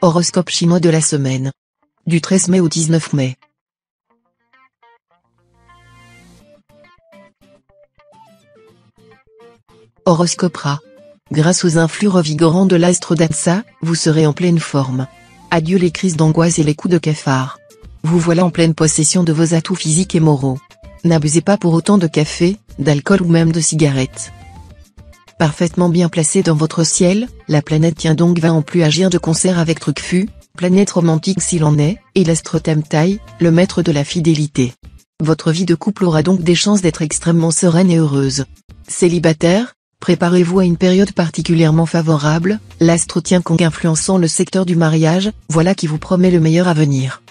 Horoscope chinois de la semaine. Du 13 mai au 19 mai. Horoscope Rat. Grâce aux influx revigorants de l'astre d'Atsa, vous serez en pleine forme. Adieu les crises d'angoisse et les coups de cafard. Vous voilà en pleine possession de vos atouts physiques et moraux. N'abusez pas pour autant de café, d'alcool ou même de cigarettes. Parfaitement bien placée dans votre ciel, la planète tient donc va en plus agir de concert avec Trucfu, planète romantique s'il en est, et l'astre Tamtai, le maître de la fidélité. Votre vie de couple aura donc des chances d'être extrêmement sereine et heureuse. Célibataire, préparez-vous à une période particulièrement favorable, l'astre Tiankong influençant le secteur du mariage, voilà qui vous promet le meilleur avenir.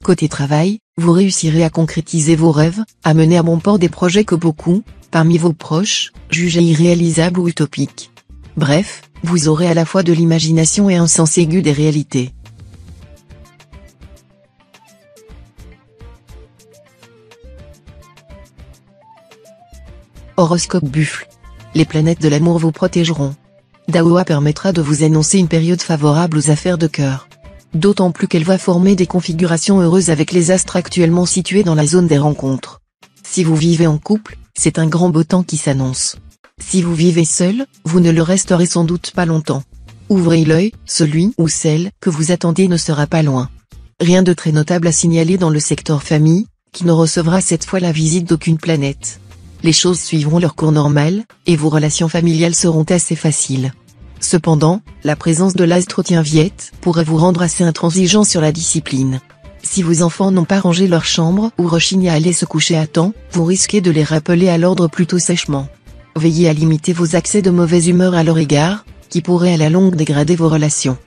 Côté travail, vous réussirez à concrétiser vos rêves, à mener à bon port des projets que beaucoup, parmi vos proches, jugent irréalisables ou utopiques. Bref, vous aurez à la fois de l'imagination et un sens aigu des réalités. Horoscope Buffle. Les planètes de l'amour vous protégeront. Daoa permettra de vous annoncer une période favorable aux affaires de cœur. D'autant plus qu'elle va former des configurations heureuses avec les astres actuellement situés dans la zone des rencontres. Si vous vivez en couple, c'est un grand beau temps qui s'annonce. Si vous vivez seul, vous ne le resterez sans doute pas longtemps. Ouvrez l'œil, celui ou celle que vous attendez ne sera pas loin. Rien de très notable à signaler dans le secteur famille, qui ne recevra cette fois la visite d'aucune planète. Les choses suivront leur cours normal, et vos relations familiales seront assez faciles. Cependant, la présence de l'astre Tianviet pourrait vous rendre assez intransigeant sur la discipline. Si vos enfants n'ont pas rangé leur chambre ou rechignent à aller se coucher à temps, vous risquez de les rappeler à l'ordre plutôt sèchement. Veillez à limiter vos accès de mauvaise humeur à leur égard, qui pourraient à la longue dégrader vos relations.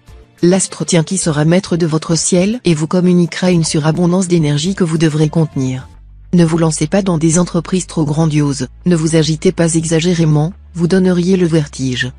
L'astre Tianqi sera maître de votre ciel et vous communiquera une surabondance d'énergie que vous devrez contenir. Ne vous lancez pas dans des entreprises trop grandioses, ne vous agitez pas exagérément, vous donneriez le vertige.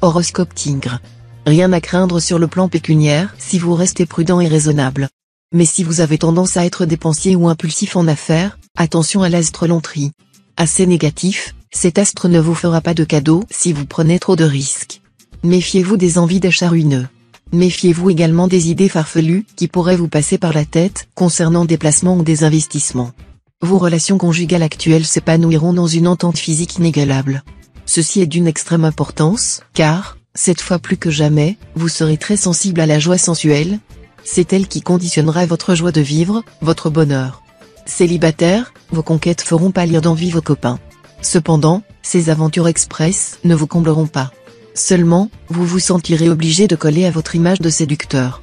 Horoscope Tigre. Rien à craindre sur le plan pécuniaire si vous restez prudent et raisonnable. Mais si vous avez tendance à être dépensier ou impulsif en affaires, attention à l'astre Lontri. Assez négatif, cet astre ne vous fera pas de cadeau si vous prenez trop de risques. Méfiez-vous des envies d'achat ruineux. Méfiez-vous également des idées farfelues qui pourraient vous passer par la tête concernant des placements ou des investissements. Vos relations conjugales actuelles s'épanouiront dans une entente physique inégalable. Ceci est d'une extrême importance, car, cette fois plus que jamais, vous serez très sensible à la joie sensuelle. C'est elle qui conditionnera votre joie de vivre, votre bonheur. Célibataire, vos conquêtes feront pâlir d'envie vos copains. Cependant, ces aventures express ne vous combleront pas. Seulement, vous vous sentirez obligé de coller à votre image de séducteur.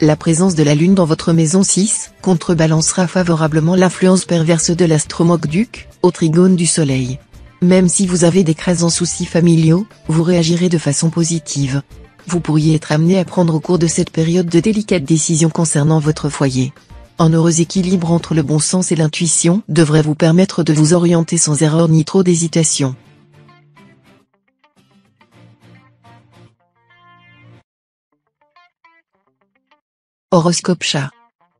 La présence de la Lune dans votre maison 6 contrebalancera favorablement l'influence perverse de l'astre Mokduk, au trigone du Soleil. Même si vous avez d'écrasants soucis familiaux, vous réagirez de façon positive. Vous pourriez être amené à prendre au cours de cette période de délicates décisions concernant votre foyer. Un heureux équilibre entre le bon sens et l'intuition devrait vous permettre de vous orienter sans erreur ni trop d'hésitation. Horoscope Chat.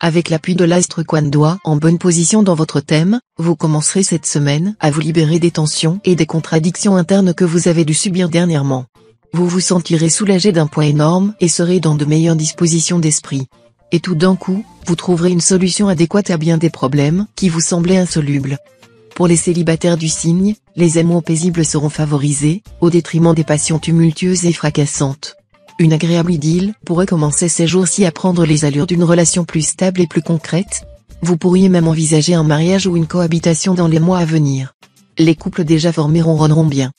Avec l'appui de l'astre Kwandoa en bonne position dans votre thème, vous commencerez cette semaine à vous libérer des tensions et des contradictions internes que vous avez dû subir dernièrement. Vous vous sentirez soulagé d'un poids énorme et serez dans de meilleures dispositions d'esprit. Et tout d'un coup, vous trouverez une solution adéquate à bien des problèmes qui vous semblaient insolubles. Pour les célibataires du signe, les amours paisibles seront favorisés, au détriment des passions tumultueuses et fracassantes. Une agréable idylle pourrait commencer ces jours-ci à prendre les allures d'une relation plus stable et plus concrète. Vous pourriez même envisager un mariage ou une cohabitation dans les mois à venir. Les couples déjà formés ronronneront bien.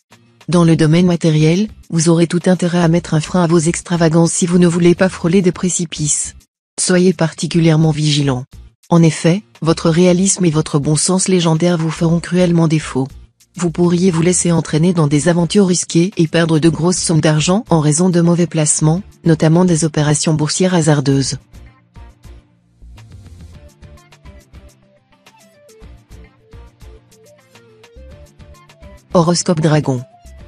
Dans le domaine matériel, vous aurez tout intérêt à mettre un frein à vos extravagances si vous ne voulez pas frôler des précipices. Soyez particulièrement vigilant. En effet, votre réalisme et votre bon sens légendaire vous feront cruellement défaut. Vous pourriez vous laisser entraîner dans des aventures risquées et perdre de grosses sommes d'argent en raison de mauvais placements, notamment des opérations boursières hasardeuses. Horoscope Dragon.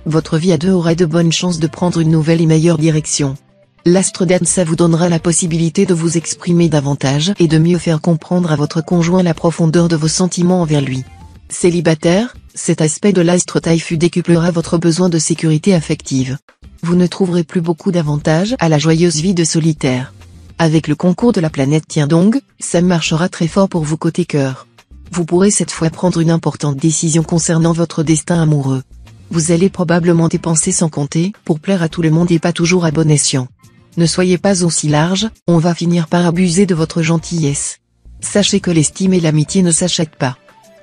Votre vie à deux aura de bonnes chances de prendre une nouvelle et meilleure direction. L'astre d'Atsa vous donnera la possibilité de vous exprimer davantage et de mieux faire comprendre à votre conjoint la profondeur de vos sentiments envers lui. Célibataire, cet aspect de l'astre Taïfu décuplera votre besoin de sécurité affective. Vous ne trouverez plus beaucoup d'avantages à la joyeuse vie de solitaire. Avec le concours de la planète Tiandong, ça marchera très fort pour vous côté cœur. Vous pourrez cette fois prendre une importante décision concernant votre destin amoureux. Vous allez probablement dépenser sans compter pour plaire à tout le monde et pas toujours à bon escient. Ne soyez pas aussi large, on va finir par abuser de votre gentillesse. Sachez que l'estime et l'amitié ne s'achètent pas.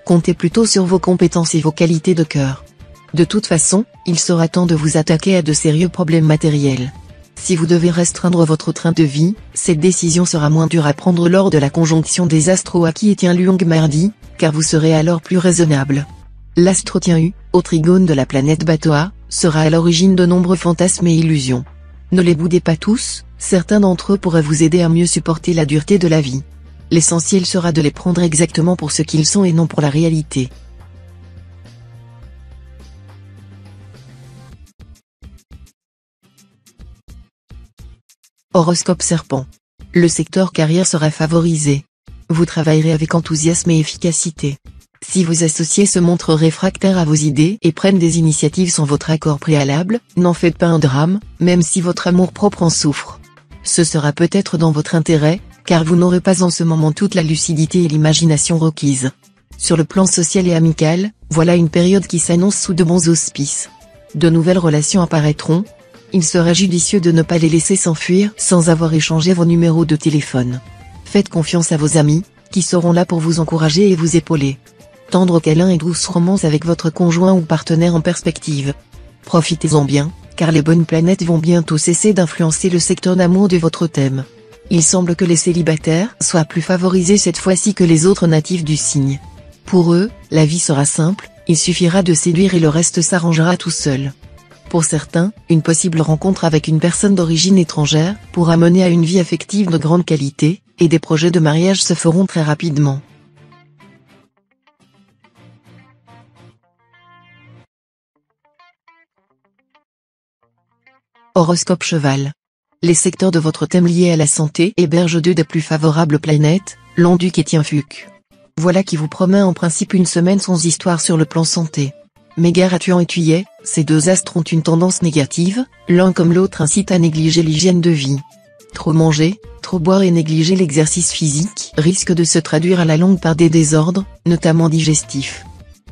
Comptez plutôt sur vos compétences et vos qualités de cœur. De toute façon, il sera temps de vous attaquer à de sérieux problèmes matériels. Si vous devez restreindre votre train de vie, cette décision sera moins dure à prendre lors de la conjonction des astres Aki et Tianluong mardi, car vous serez alors plus raisonnable. L'astre Tianhu, au trigone de la planète Batoa, sera à l'origine de nombreux fantasmes et illusions. Ne les boudez pas tous, certains d'entre eux pourraient vous aider à mieux supporter la dureté de la vie. L'essentiel sera de les prendre exactement pour ce qu'ils sont et non pour la réalité. Horoscope Serpent. Le secteur carrière sera favorisé. Vous travaillerez avec enthousiasme et efficacité. Si vos associés se montrent réfractaires à vos idées et prennent des initiatives sans votre accord préalable, n'en faites pas un drame, même si votre amour-propre en souffre. Ce sera peut-être dans votre intérêt, car vous n'aurez pas en ce moment toute la lucidité et l'imagination requises. Sur le plan social et amical, voilà une période qui s'annonce sous de bons auspices. De nouvelles relations apparaîtront. Il serait judicieux de ne pas les laisser s'enfuir sans avoir échangé vos numéros de téléphone. Faites confiance à vos amis, qui seront là pour vous encourager et vous épauler. Tendre câlins et douces romances avec votre conjoint ou partenaire en perspective. Profitez-en bien, car les bonnes planètes vont bientôt cesser d'influencer le secteur d'amour de votre thème. Il semble que les célibataires soient plus favorisés cette fois-ci que les autres natifs du signe. Pour eux, la vie sera simple, il suffira de séduire et le reste s'arrangera tout seul. Pour certains, une possible rencontre avec une personne d'origine étrangère pourra mener à une vie affective de grande qualité, et des projets de mariage se feront très rapidement. Horoscope Cheval. Les secteurs de votre thème liés à la santé hébergent deux des plus favorables planètes, Landuc et Tianfuc. Voilà qui vous promet en principe une semaine sans histoire sur le plan santé. Mais gare à Tuan et Thuillet, ces deux astres ont une tendance négative, l'un comme l'autre incite à négliger l'hygiène de vie. Trop manger, trop boire et négliger l'exercice physique risque de se traduire à la longue par des désordres, notamment digestifs.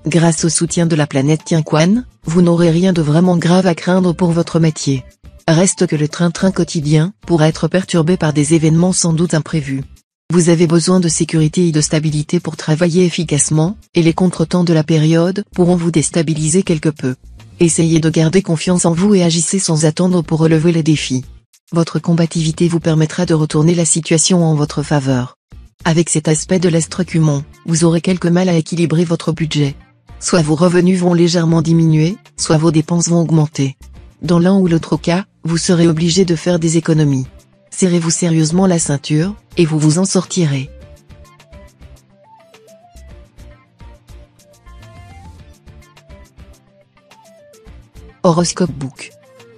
Grâce au soutien de la planète Tianquan, vous n'aurez rien de vraiment grave à craindre pour votre métier. Reste que le train-train quotidien pourra être perturbé par des événements sans doute imprévus. Vous avez besoin de sécurité et de stabilité pour travailler efficacement, et les contretemps de la période pourront vous déstabiliser quelque peu. Essayez de garder confiance en vous et agissez sans attendre pour relever les défis. Votre combativité vous permettra de retourner la situation en votre faveur. Avec cet aspect de l'astre Cumon, vous aurez quelque mal à équilibrer votre budget. Soit vos revenus vont légèrement diminuer, soit vos dépenses vont augmenter. Dans l'un ou l'autre cas, vous serez obligé de faire des économies. Serrez-vous sérieusement la ceinture, et vous vous en sortirez. Horoscope Book.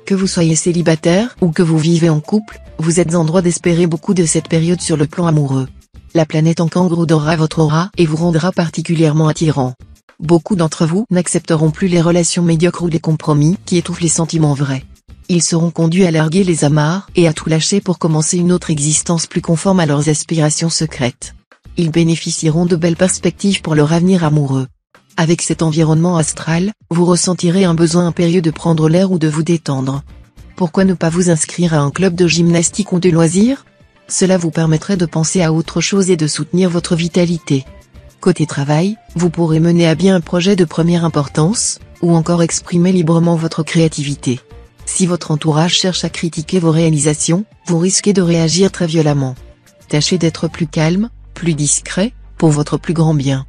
Que vous soyez célibataire ou que vous vivez en couple, vous êtes en droit d'espérer beaucoup de cette période sur le plan amoureux. La planète en Kangourou dorera votre aura et vous rendra particulièrement attirant. Beaucoup d'entre vous n'accepteront plus les relations médiocres ou les compromis qui étouffent les sentiments vrais. Ils seront conduits à larguer les amarres et à tout lâcher pour commencer une autre existence plus conforme à leurs aspirations secrètes. Ils bénéficieront de belles perspectives pour leur avenir amoureux. Avec cet environnement astral, vous ressentirez un besoin impérieux de prendre l'air ou de vous détendre. Pourquoi ne pas vous inscrire à un club de gymnastique ou de loisirs? Cela vous permettrait de penser à autre chose et de soutenir votre vitalité. Côté travail, vous pourrez mener à bien un projet de première importance, ou encore exprimer librement votre créativité. Si votre entourage cherche à critiquer vos réalisations, vous risquez de réagir très violemment. Tâchez d'être plus calme, plus discret, pour votre plus grand bien.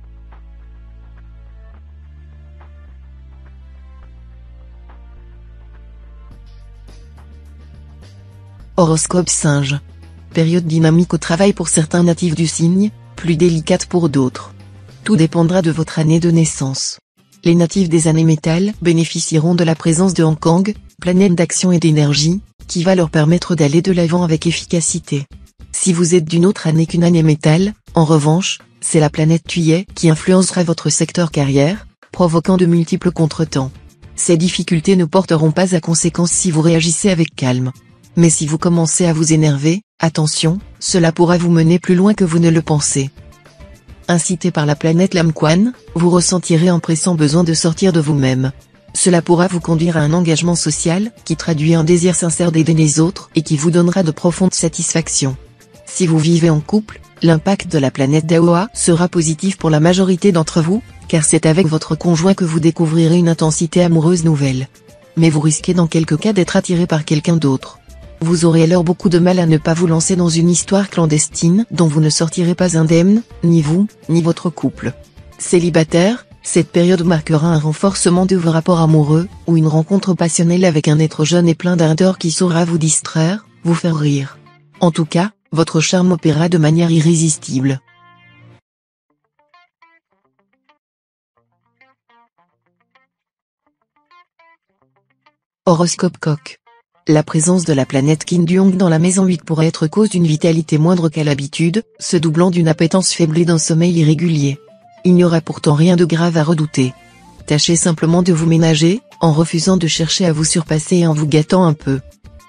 Horoscope Singe. Période dynamique au travail pour certains natifs du signe, plus délicate pour d'autres. Tout dépendra de votre année de naissance. Les natifs des années métal bénéficieront de la présence de Hong Kong, planète d'action et d'énergie, qui va leur permettre d'aller de l'avant avec efficacité. Si vous êtes d'une autre année qu'une année métal, en revanche, c'est la planète Thuyer qui influencera votre secteur carrière, provoquant de multiples contretemps. Ces difficultés ne porteront pas à conséquence si vous réagissez avec calme. Mais si vous commencez à vous énerver, attention, cela pourra vous mener plus loin que vous ne le pensez. Incité par la planète Lamquan, vous ressentirez un pressant besoin de sortir de vous-même. Cela pourra vous conduire à un engagement social, qui traduit un désir sincère d'aider les autres et qui vous donnera de profondes satisfactions. Si vous vivez en couple, l'impact de la planète Daoa sera positif pour la majorité d'entre vous, car c'est avec votre conjoint que vous découvrirez une intensité amoureuse nouvelle. Mais vous risquez dans quelques cas d'être attiré par quelqu'un d'autre. Vous aurez alors beaucoup de mal à ne pas vous lancer dans une histoire clandestine dont vous ne sortirez pas indemne, ni vous, ni votre couple. Célibataire, cette période marquera un renforcement de vos rapports amoureux, ou une rencontre passionnelle avec un être jeune et plein d'ardeur qui saura vous distraire, vous faire rire. En tout cas, votre charme opérera de manière irrésistible. Horoscope Coq. La présence de la planète Kin Duong dans la maison 8 pourrait être cause d'une vitalité moindre qu'à l'habitude, se doublant d'une appétence faible et d'un sommeil irrégulier. Il n'y aura pourtant rien de grave à redouter. Tâchez simplement de vous ménager, en refusant de chercher à vous surpasser et en vous gâtant un peu.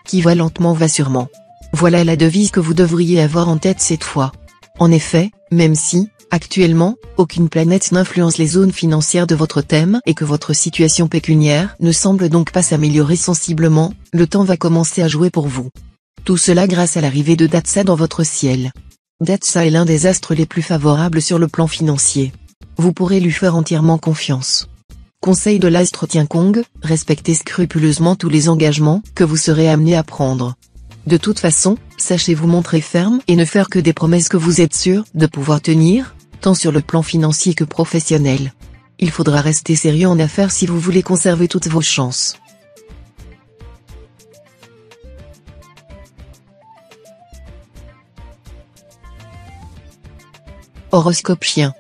Qui va lentement va sûrement. Voilà la devise que vous devriez avoir en tête cette fois. En effet, même si, actuellement, aucune planète n'influence les zones financières de votre thème et que votre situation pécuniaire ne semble donc pas s'améliorer sensiblement, le temps va commencer à jouer pour vous. Tout cela grâce à l'arrivée de Datsa dans votre ciel. Datsa est l'un des astres les plus favorables sur le plan financier. Vous pourrez lui faire entièrement confiance. Conseil de l'astre Tiankong, respectez scrupuleusement tous les engagements que vous serez amené à prendre. De toute façon, sachez vous montrer ferme et ne faire que des promesses que vous êtes sûr de pouvoir tenir, tant sur le plan financier que professionnel. Il faudra rester sérieux en affaires si vous voulez conserver toutes vos chances. Horoscope Chien.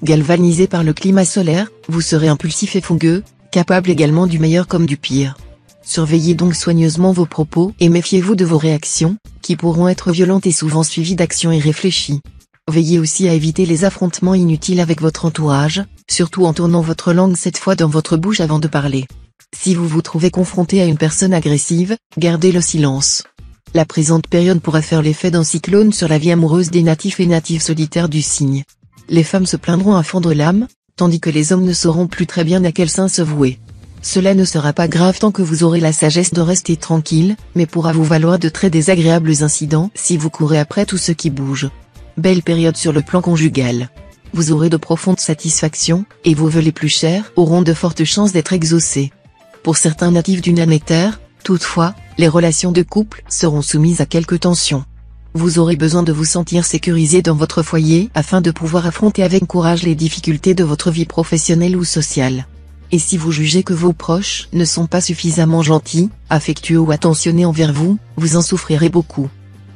Galvanisé par le climat solaire, vous serez impulsif et fougueux, capable également du meilleur comme du pire. Surveillez donc soigneusement vos propos et méfiez-vous de vos réactions, qui pourront être violentes et souvent suivies d'actions irréfléchies. Veillez aussi à éviter les affrontements inutiles avec votre entourage, surtout en tournant votre langue cette fois dans votre bouche avant de parler. Si vous vous trouvez confronté à une personne agressive, gardez le silence. La présente période pourra faire l'effet d'un cyclone sur la vie amoureuse des natifs et natives solitaires du signe. Les femmes se plaindront à fondre l'âme, tandis que les hommes ne sauront plus très bien à quel sein se vouer. Cela ne sera pas grave tant que vous aurez la sagesse de rester tranquille, mais pourra vous valoir de très désagréables incidents si vous courez après tout ce qui bouge. Belle période sur le plan conjugal. Vous aurez de profondes satisfactions, et vos vœux les plus chers auront de fortes chances d'être exaucés. Pour certains natifs du Nanéter, toutefois, les relations de couple seront soumises à quelques tensions. Vous aurez besoin de vous sentir sécurisé dans votre foyer afin de pouvoir affronter avec courage les difficultés de votre vie professionnelle ou sociale. Et si vous jugez que vos proches ne sont pas suffisamment gentils, affectueux ou attentionnés envers vous, vous en souffrirez beaucoup.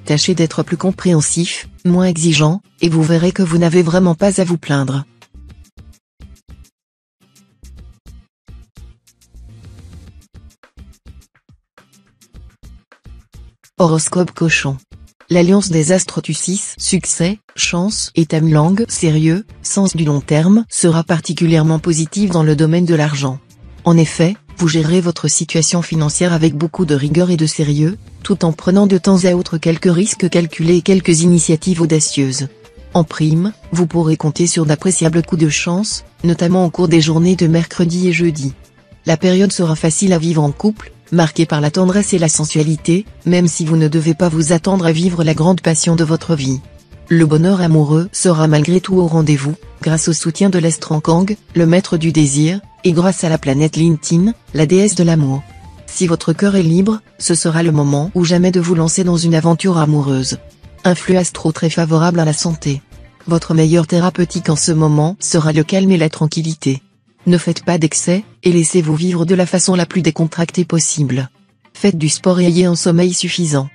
Tâchez d'être plus compréhensif, moins exigeant, et vous verrez que vous n'avez vraiment pas à vous plaindre. Horoscope Cochon. L'alliance des astres Tu6, succès, chance et Tamilang, sérieux, sens du long terme, sera particulièrement positive dans le domaine de l'argent. En effet, vous gérerez votre situation financière avec beaucoup de rigueur et de sérieux, tout en prenant de temps à autre quelques risques calculés et quelques initiatives audacieuses. En prime, vous pourrez compter sur d'appréciables coups de chance, notamment au cours des journées de mercredi et jeudi. La période sera facile à vivre en couple, marquée par la tendresse et la sensualité, même si vous ne devez pas vous attendre à vivre la grande passion de votre vie. Le bonheur amoureux sera malgré tout au rendez-vous, grâce au soutien de l'Astrankang, le maître du désir, et grâce à la planète Lintin, la déesse de l'amour. Si votre cœur est libre, ce sera le moment ou jamais de vous lancer dans une aventure amoureuse. Influx astro très favorable à la santé. Votre meilleur thérapeutique en ce moment sera le calme et la tranquillité. Ne faites pas d'excès, et laissez-vous vivre de la façon la plus décontractée possible. Faites du sport et ayez un sommeil suffisant.